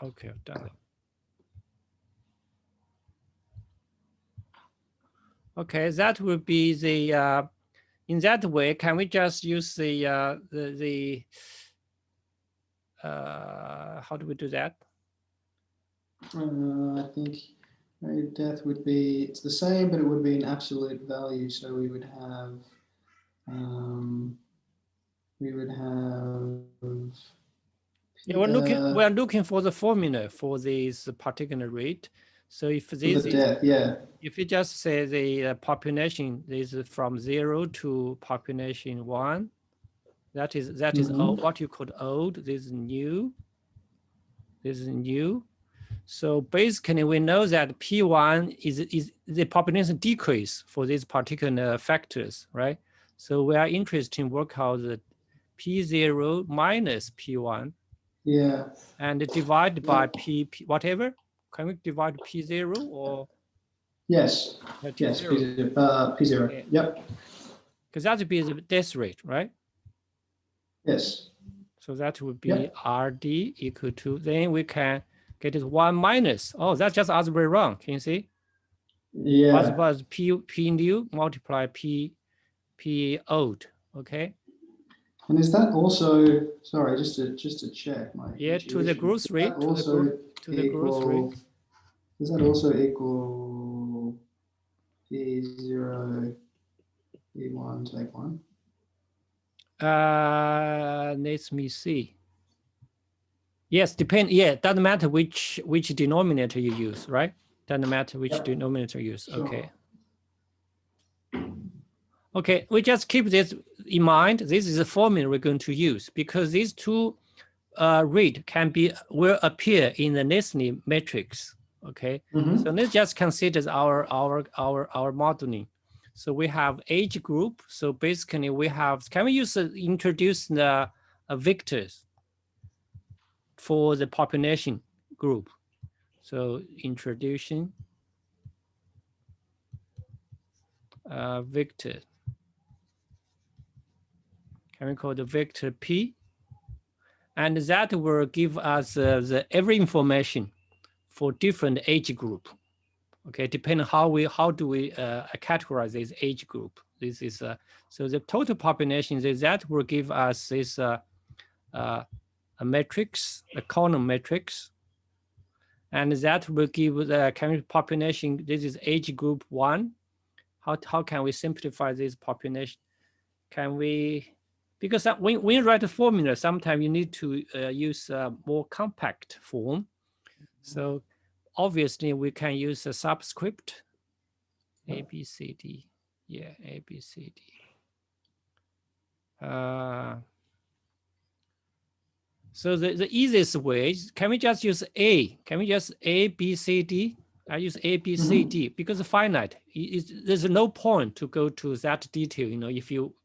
Okay, I've done it. Okay, that would be the, in that way, can we just use the how do we do that? I think rate of death would be, it's the same, but it would be an absolute value. So we would have, Yeah, we're looking for the formula for this particular rate. So if this is death, yeah. If you just say the population is from 0 to population 1, that is old, what you call old. This is new. This is new. So basically, we know that P1 is the population decrease for these particular factors, right? So we are interested in work out the P0 minus P1. Yeah. And divide by P whatever. Can we divide P0 or? Yes. Yes. P0. Okay. Yep. Because that would be the death rate, right? Yes. So that would be RD equal to, then we can get it 1 minus. Oh, that's just other way around. Can you see? Yeah. Was P new multiply P old. Okay. And is that also, sorry, just to check my intuition, to the growth rate, to the growth rate. Does that also equal P0, P1, take 1? Let me see. Yes, depend. Yeah, doesn't matter which denominator you use, right? Doesn't matter which denominator you use. Sure. Okay. Okay, we just keep this in mind. This is the formula we're going to use because these two rate will appear in the listening matrix. Okay, so let's just consider our modeling. So we have age group. So basically, we have. Can we introduce the vectors for the population group? So introduction vector. Can we call the vector P? And that will give us the every information for different age group. Okay, depending how do we categorize this age group. This is so the total population that will give us this a matrix, a column matrix, and that will give the population. This is age group 1. How can we simplify this population? Can we? Because when you write a formula, sometimes you need to use a more compact form. So obviously we can use a subscript, A, B, C, D. Yeah, A, B, C, D. So the easiest way, can we just use A? Can we just A, B, C, D? I use A, B, C, D because it's finite. There's no point to go to that detail, you know, if you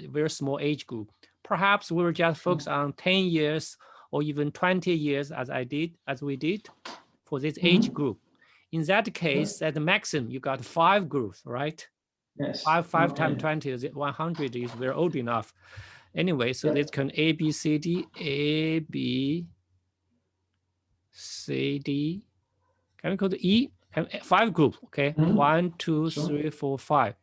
very small age group. Perhaps we'll just focus on 10 years or even 20 years as we did for this age group. In that case, at the maximum, you got 5 groups, right? Yes. 5 times 20 is 100 is very old enough. Anyway, so this can A, B, C, D, A, B, C, D. Can we go to E? 5 group, okay? 1, 2, 3, 4, 5.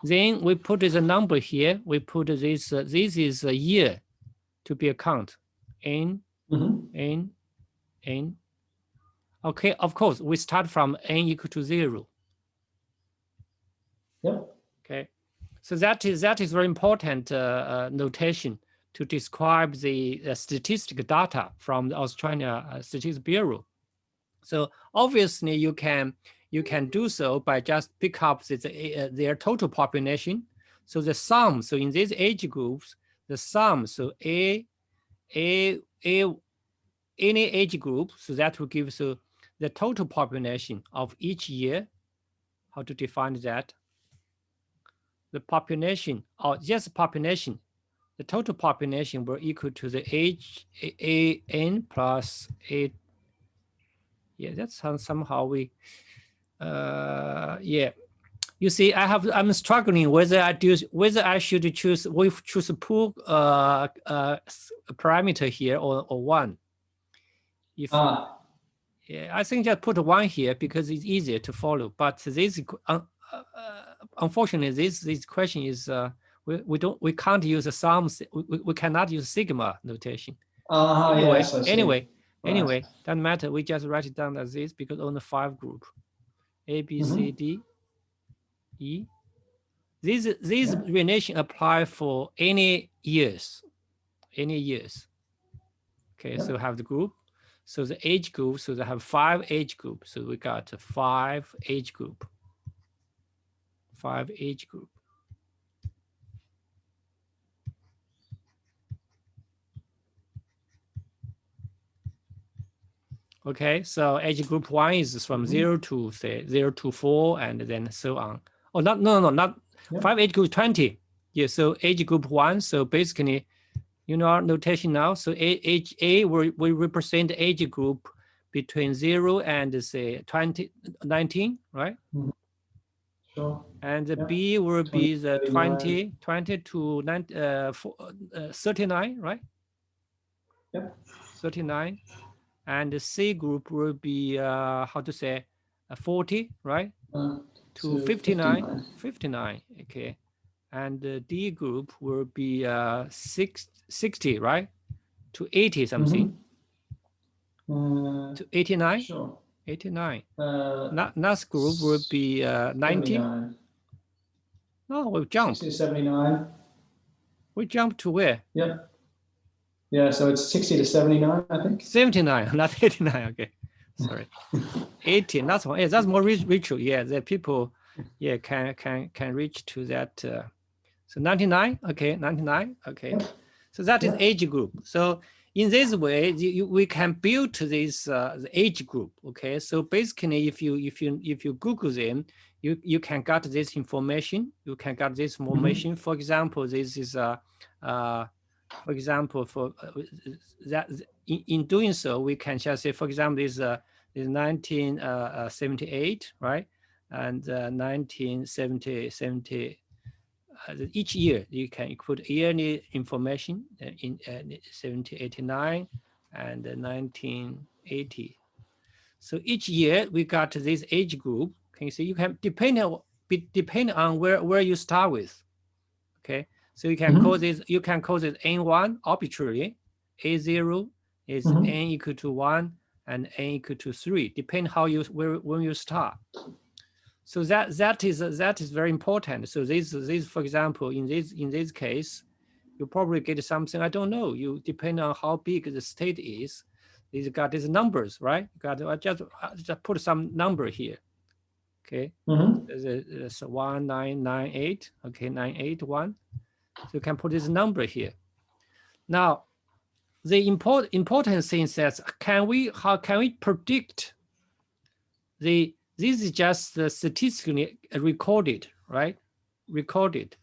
Then we put the number here. We put this. This is a year to be a count. N, N, N. Okay, of course, we start from N equal to 0. Yep. Okay, so that is very important notation to describe the statistical data from the Australia Statistics Bureau. So obviously you can do so by just pick up their total population. So the sum, so in these age groups, the sum, so any age group, so that will give so the total population of each year. How to define that? The population, or just population, the total population will equal to the age n plus a. Yeah, that's how somehow we, yeah. You see, I'm struggling whether I should choose a pool parameter here or 1. If Yeah, I think just put 1 here because it's easier to follow. But this, unfortunately, this question is we can't use a sum. We cannot use sigma notation. Anyway, yes, I see. anyway, Right. doesn't matter. We just write it down as this because only 5 group, A, B, C, D, E. These Yeah. relation apply for any years, Okay, so have the group. So the age group, so they have 5 age groups. So we got 5 age group. 5 age group. Okay, so age group 1 is from 0 to say 0 to 4 and then so on. Oh, not 5 age group 20. Yeah, so age group 1. So basically, you know our notation now. So age A we represent age group between 0 and say 19, right? Sure. And the B will be the 39. 20 to 39, right? Yep. 39. And the C group will be, how to say, 40, right? To 59. 59, okay. And the D group will be 60, right? To 80 something. To 89? Sure. 89. Last group will be 90. 79. No, we jump. 60 to 79. We jump to where? Yep. Yeah, so it's 60 to 79, I think. 79, not 89, okay. Sorry. 80, that's one. Yeah, that's more ritual. Yeah, the people, yeah, can reach to that. So 99, okay, 99, okay. So that is age group. So in this way, we can build this the age group. Okay, so basically, if you Google them, you can get this information. You can get this information. For example, this is for example, for that in doing so, we can just say, for example, this is 1978, right? And 1970. Each year you can put yearly information in 1789 and 1980. So each year we got this age group. Can you see? You can depend on where you start with. Okay, so you can call this N1 arbitrarily. A0 is N equal to 1 and N equal to 3. Depend how when you start. So that is very important. So this for example, in this case, you probably get something, I don't know. You depend on how big the state is. These got these numbers, right? Got just put some number here. Okay. It's 1998. Okay, 981. So you can put this number here. Now, the important thing is that how can we predict this is just statistically recorded, right? Recorded.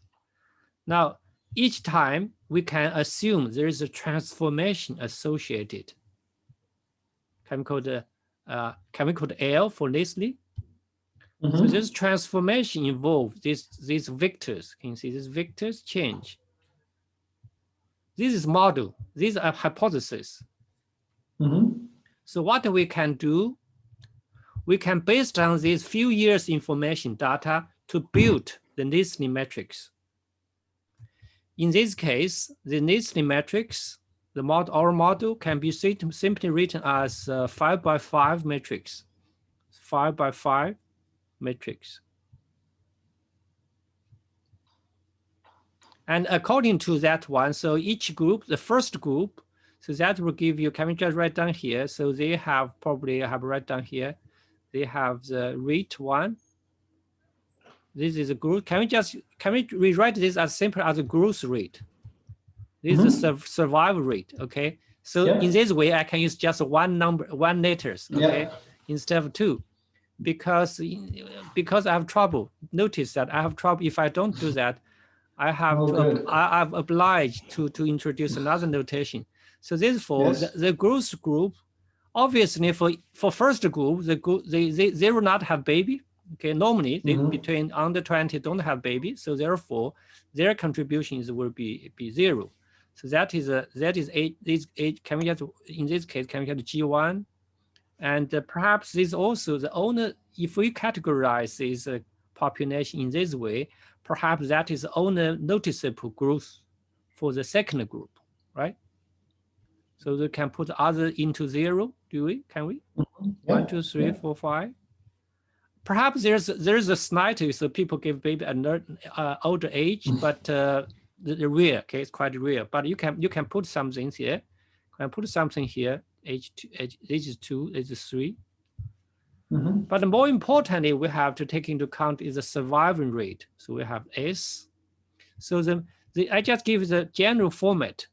Now, each time we can assume there is a transformation associated. Can we call L for Leslie? So this transformation involves these vectors. Can you see these vectors change? This is model. These are hypotheses. So what we can do, we can, based on these few years information data, to build the Leslie matrix. In this case, the Leslie matrix, our model can be simply written as 5x5 matrix. 5x5 matrix. And according to that one, so each group, the first group, so that will give you, can we just write down here? So they have probably have write down here. They have the rate 1. This is a group. Can we rewrite this as simple as a growth rate? This is a survival rate. Okay. So in this way, I can use just one letters. Okay, instead of 2, because I have trouble. Notice that I have trouble. If I don't do that, I have I'm obliged to introduce another notation. So therefore, the growth group, obviously for first group, they will not have baby. Okay, normally they between under 20 don't have baby, so therefore their contributions will be 0. So that is 8. This 8. Can we get, in this case, can we get G1 And perhaps this also the owner, if we categorize this population in this way, perhaps that is only noticeable growth for the second group, right? So we can put other into 0, do we? Can we? Yeah. 1, 2, 3, 4, 5. Perhaps there's a slightly, so people give baby an older age, but the rare, okay, it's quite rare. But you can put something here. Can put something here. Age 2, age 3. But more importantly, we have to take into account is the survival rate. So we have S. So I just give the general format.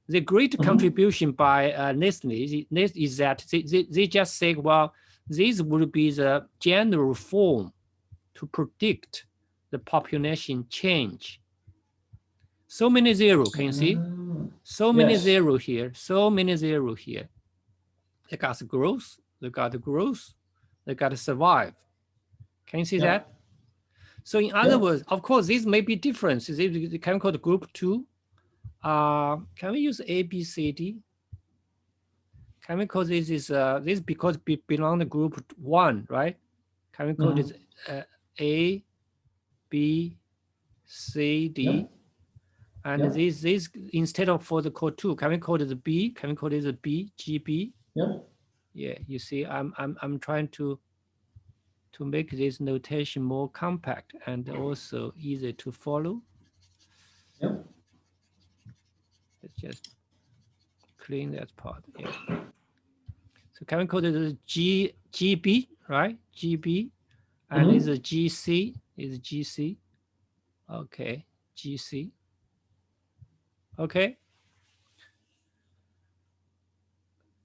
The great contribution by Nestle is that they just say, well, this would be the general form to predict the population change. So many 0, can you see? So many 0 here, so many 0 here. They got growth, they got growth, they got survive. Can you see that? So in other words, of course, these may be different. They can call the group 2. Can we use A, B, C, D? Can we call this is this because belong to group 1, right? Can we call this A, B, C, D? And this instead of for the code 2, can we call it the B? Can we call it the B, GB? Yeah, you see, I'm trying to make this notation more compact and also easy to follow. Let's just clean that part. Yeah. So can we call it the GB, right? GB, and is a GC, is GC. Okay, GC. Okay.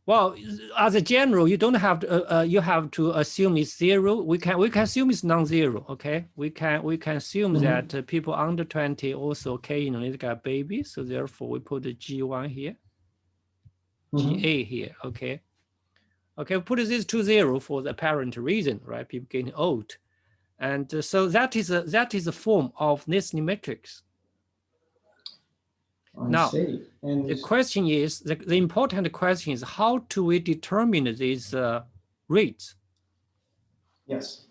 Well, as a general, you don't have to. You have to assume it's 0. We can assume it's non-zero. Okay, we can assume that people under 20 also occasionally got babies. So therefore, we put the G1 here, GA here. Okay. Okay, we put this to 0 for the apparent reason, right? People getting old, and so that is a form of Nestle matrix. Now, the question is, the important question is, how do we determine these rates? Yes.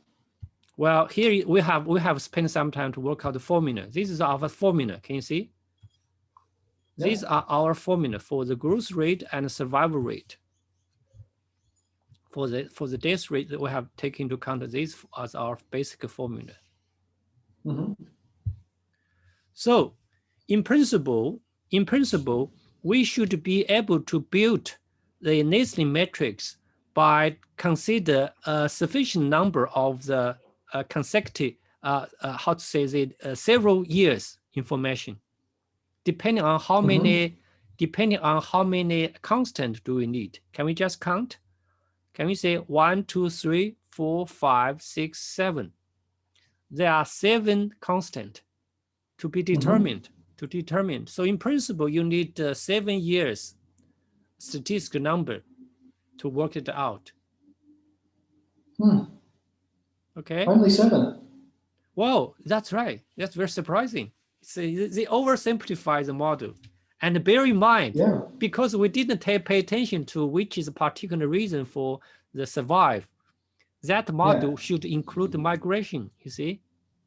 Well, here we have spent some time to work out the formula. This is our formula. Can you see? These are our formula for the growth rate and survival rate. For the death rate, that we have taken into account this as our basic formula. So, in principle, we should be able to build the Nestle matrix by consider a sufficient number of the consecutive, how to say it, several years information, depending on how many constant do we need. Can we just count? Can we say 1, 2, 3, 4, 5, 6, 7? There are 7 constant to be determined. So in principle, you need 7 years statistical number to work it out. Okay. Only 7. Wow, that's right. That's very surprising. So they oversimplify the model. And bear in mind, because we didn't pay attention to which is a particular reason for the survive, that model should include the migration, you see?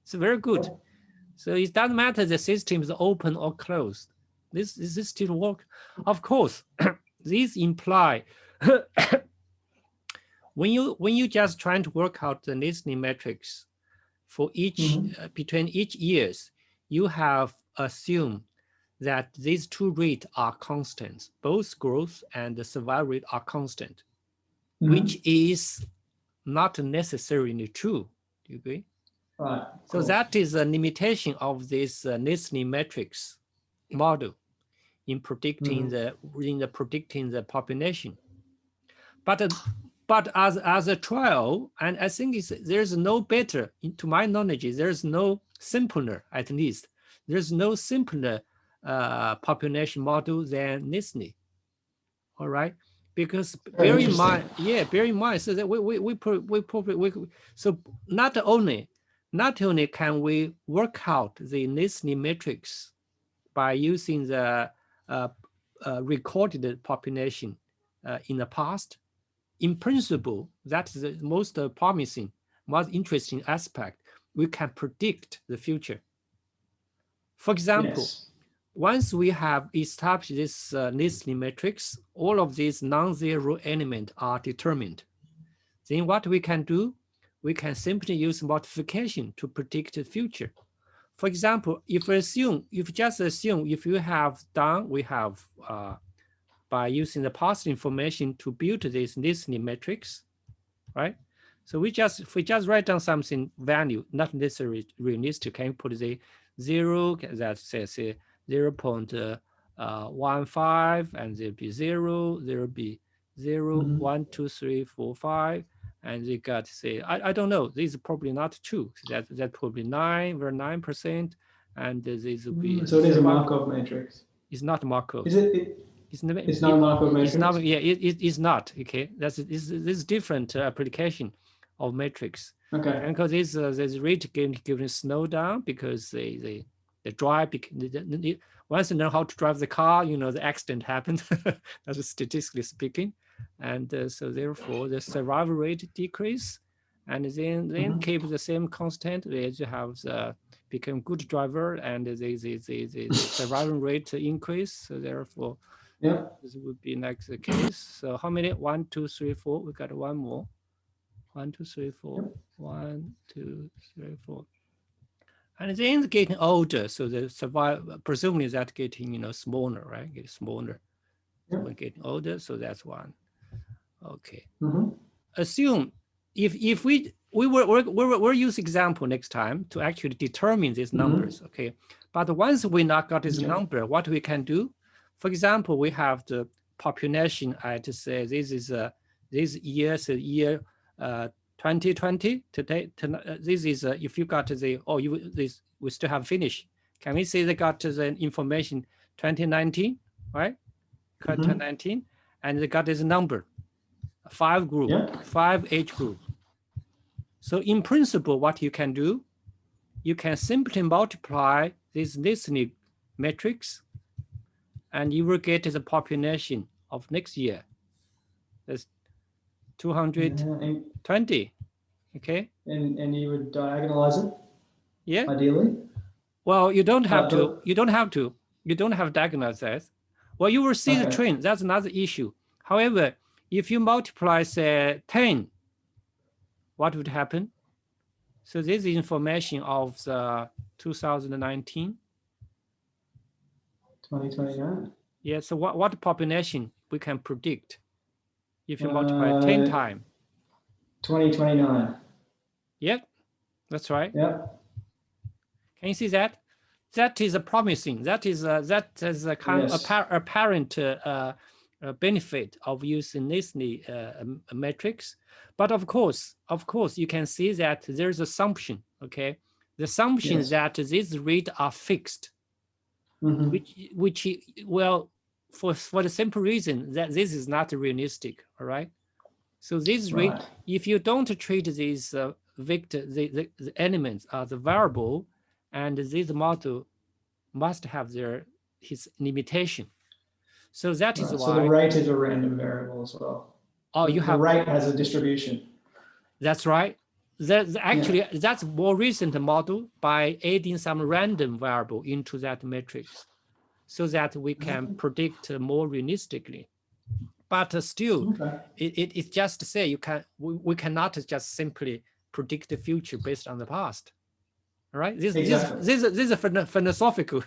It's very good. So it doesn't matter the system is open or closed. This still work. Of course, these imply when you just trying to work out the Nestle matrix for each between each years, you have assumed that these 2 rates are constants. Both growth and the survival rate are constant, which is not necessarily true. Do you agree? Right. So that is a limitation of this Nestle matrix model in predicting the population. But as a trial, and I think there's no better, to my knowledge, there's no simpler, at least there's no simpler population model than Nestle. All right, because bear in mind, so that we so not only can we work out the Nestle matrix by using the recorded population in the past, in principle, that's the most promising, most interesting aspect. We can predict the future. For example, once we have established this listening matrix, all of these non-zero elements are determined. Then what we can do, we can simply use multiplication to predict the future. For example, if you just assume, if you have done, we have by using the past information to build this listening matrix, right? So if we just write down something value, not necessarily realistic, can you put the 0, that says 0.15, and there'll be 0, there'll be 0, 1, 2, 3, 4, 5, and they got say, I don't know, this is probably not true. So that probably 9%, and this will be. So it is a Markov matrix. It's not Markov. Is it? It's not a Markov matrix. It's not. Yeah, it's not. Okay, this is different application of matrix. Okay. And because this rate given slow down because they drive. Once you know how to drive the car, you know the accident happened. That's statistically speaking, and so therefore the survival rate decrease, and then keep the same constant. They have become good driver, and the survival rate increase. So therefore, this would be next case. So how many? 1, 2, 3, 4. We got one more. 1, 2, 3, 4. 1, 2, 3, 4. And then it's getting older, so the survival presumably that getting smaller, right? Getting smaller. So we're getting older, so that's one. Okay. Assume if we'll use example next time to actually determine these numbers, okay? But once we not got this number, what we can do? For example, we have the population. I just say this is this year, so year 2020 today. This is if you got this we still have finished. Can we say they got the information 2019, right? 2019, and they got this number, 5 group, 5 age group. So in principle, what you can do, you can simply multiply this listening matrix, and you will get the population of next year. That's 220. Okay. And you would diagonalize it? Yeah. Ideally? Well, you don't have to. You don't have to diagonalize that. Well, you will see the trend. That's another issue. However, if you multiply, say, 10, what would happen? So this is information of the 2019. 2029. Yeah, so what population we can predict if you multiply 10 times? 2029. Yep, that's right. Yep. Can you see that? That is a promising. That is a kind of apparent benefit of using listening metrics. But of course, you can see that there's assumption. Okay, the assumption is that these rates are fixed, which well, for the simple reason that this is not realistic. All right. So this rate, if you don't treat these vector, the elements as the variable, and this model must have his limitation. So that is why. So the rate is a random variable as well. Oh, you have. The rate has a distribution. That's right. Actually, that's more recent model by adding some random variable into that matrix, so that we can predict more realistically. But still, it's just to say we cannot just simply predict the future based on the past. All right, this is a philosophical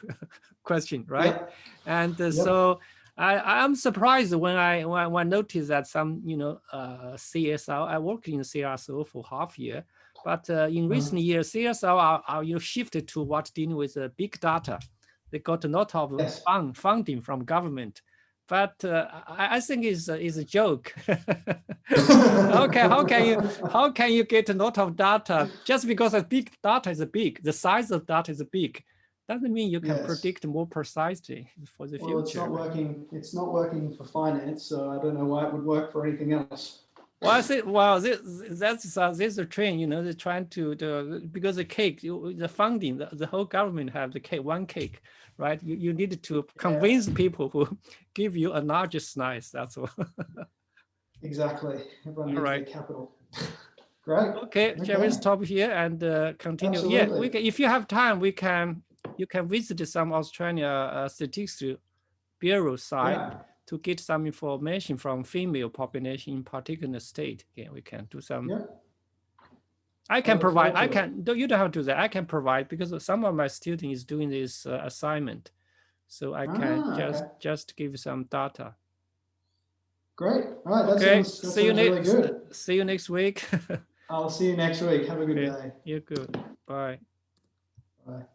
question, right? And so I'm surprised when I noticed that some CSR. I worked in CSO for half year, but in recent years CSR are shifted to dealing with big data. They got a lot of funding from government. But I think it's a joke. Okay, how can you get a lot of data just because the big data is big, the size of data is big? Doesn't mean you can predict more precisely for the future. It's not working. It's not working for finance, so I don't know why it would work for anything else. Well, I say, this a trend. They're trying to because the cake, the funding, the whole government have the cake, one cake. Right, you need to convince people who give you a larger slice. That's all. Exactly. Everyone needs right. their capital. Great. Okay, shall we stop here and continue? Absolutely. Yeah, we can, if you have time, you can visit some Australia Statistics Bureau site to get some information from female population in particular state. Okay, we can do some. Yep. I can provide. I can. You don't have to do that. I can provide because some of my students is doing this assignment, so I can just give some data. Great. All right. Okay. That sounds really good. See you next week. I'll see you next week. Have a good day. You're good. Bye. Bye.